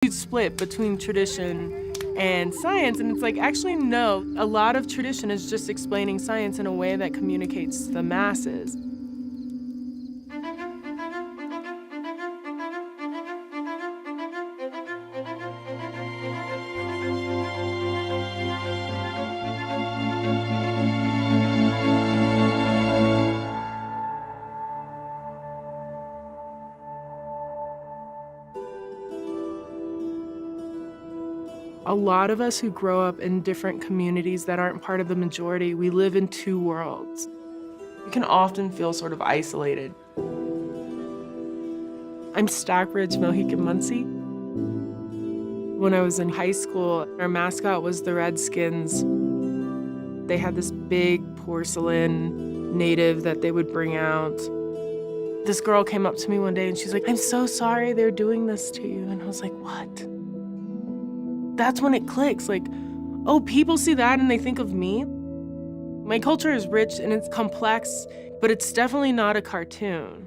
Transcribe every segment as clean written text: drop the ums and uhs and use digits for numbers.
huge split between tradition and science, and it's like, actually, no. A lot of tradition is just explaining science in a way that communicates to the masses. A lot of us who grow up in different communities that aren't part of the majority, we live in two worlds. We can often feel sort of isolated. I'm Stockbridge Mohican Muncie. When I was in high school, our mascot was the Redskins. They had this big porcelain native that they would bring out. This girl came up to me one day and she's like, "I'm so sorry they're doing this to you." And I was like, "What?" That's when it clicks, like, oh, people see that and they think of me? My culture is rich and it's complex, but it's definitely not a cartoon.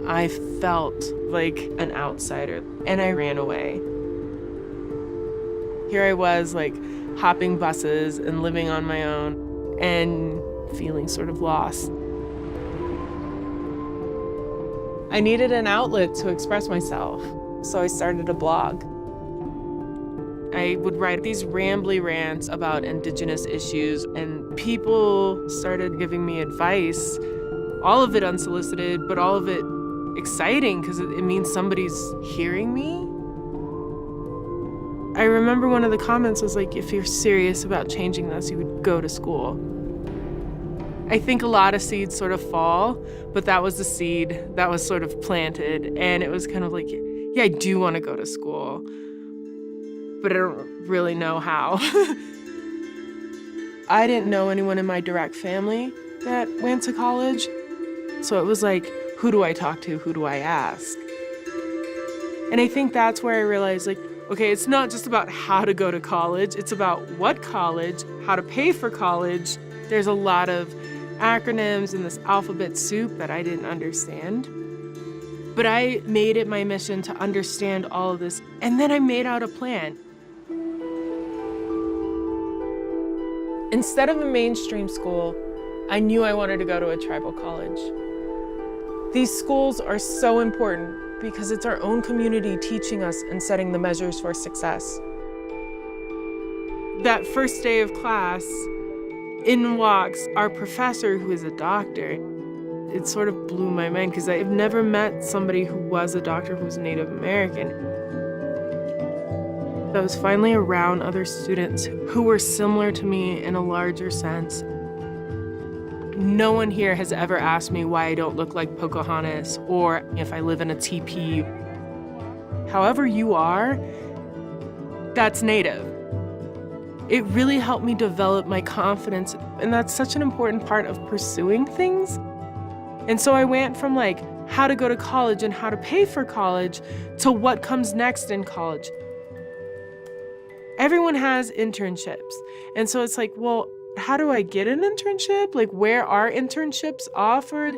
I felt like an outsider and I ran away. Here I was, like, hopping buses and living on my own and feeling sort of lost. I needed an outlet to express myself. So I started a blog. I would write these rambly rants about Indigenous issues, and people started giving me advice, all of it unsolicited, but all of it exciting because it means somebody's hearing me. I remember one of the comments was like, "If you're serious about changing this, you would go to school." I think a lot of seeds sort of fall, but that was the seed that was sort of planted, and it was kind of like, yeah, I do want to go to school, but I don't really know how. I didn't know anyone in my direct family that went to college, so it was like, who do I talk to? Who do I ask? And I think that's where I realized, like, okay, it's not just about how to go to college, it's about what college, how to pay for college. There's a lot of acronyms in this alphabet soup that I didn't understand. But I made it my mission to understand all of this, and then I made out a plan. Instead of a mainstream school, I knew I wanted to go to a tribal college. These schools are so important because it's our own community teaching us and setting the measures for success. That first day of class, in walks our professor who is a doctor. It sort of blew my mind because I've never met somebody who was a doctor who was Native American. I was finally around other students who were similar to me in a larger sense. No one here has ever asked me why I don't look like Pocahontas or if I live in a teepee. However you are, that's Native. It really helped me develop my confidence, and that's such an important part of pursuing things. And so I went from like how to go to college and how to pay for college to what comes next in college. Everyone has internships. And so it's like, well, how do I get an internship? Like, where are internships offered?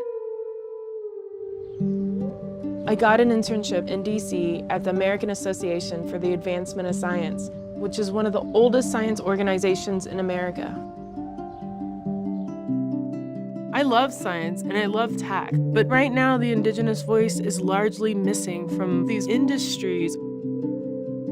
I got an internship in DC at the American Association for the Advancement of Science, which is one of the oldest science organizations in America. I love science and I love tech, but right now the Indigenous voice is largely missing from these industries.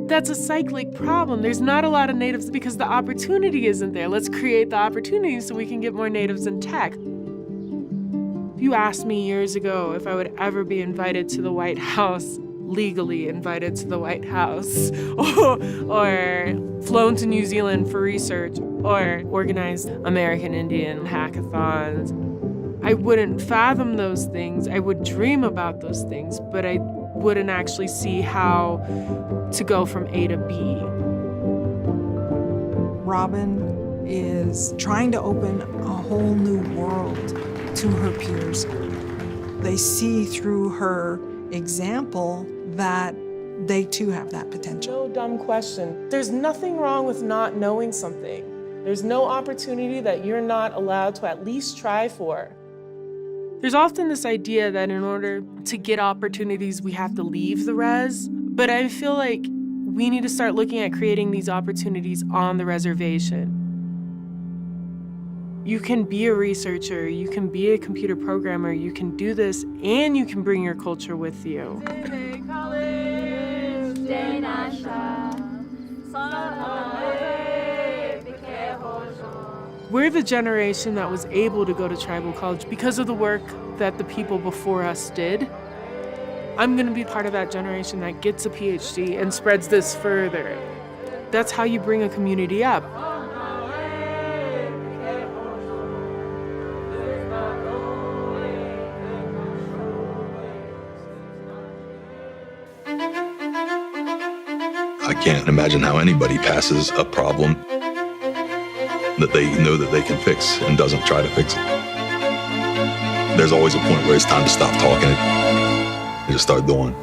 That's a cyclic problem. There's not a lot of Natives because the opportunity isn't there. Let's create the opportunity so we can get more Natives in tech. If you asked me years ago if I would ever be invited to the White House, legally invited to the White House, or flown to New Zealand for research, or organized American Indian hackathons, I wouldn't fathom those things. I would dream about those things, but I wouldn't actually see how to go from A to B. Robin is trying to open a whole new world to her peers. They see through her example that they too have that potential. No dumb question. There's nothing wrong with not knowing something. There's no opportunity that you're not allowed to at least try for. There's often this idea that in order to get opportunities, we have to leave the res. But I feel like we need to start looking at creating these opportunities on the reservation. You can be a researcher, you can be a computer programmer, you can do this, and you can bring your culture with you. We're the generation that was able to go to tribal college because of the work that the people before us did. I'm gonna be part of that generation that gets a PhD and spreads this further. That's how you bring a community up. I can't imagine how anybody passes a problem that they know that they can fix and doesn't try to fix it. There's always a point where it's time to stop talking and just start doing.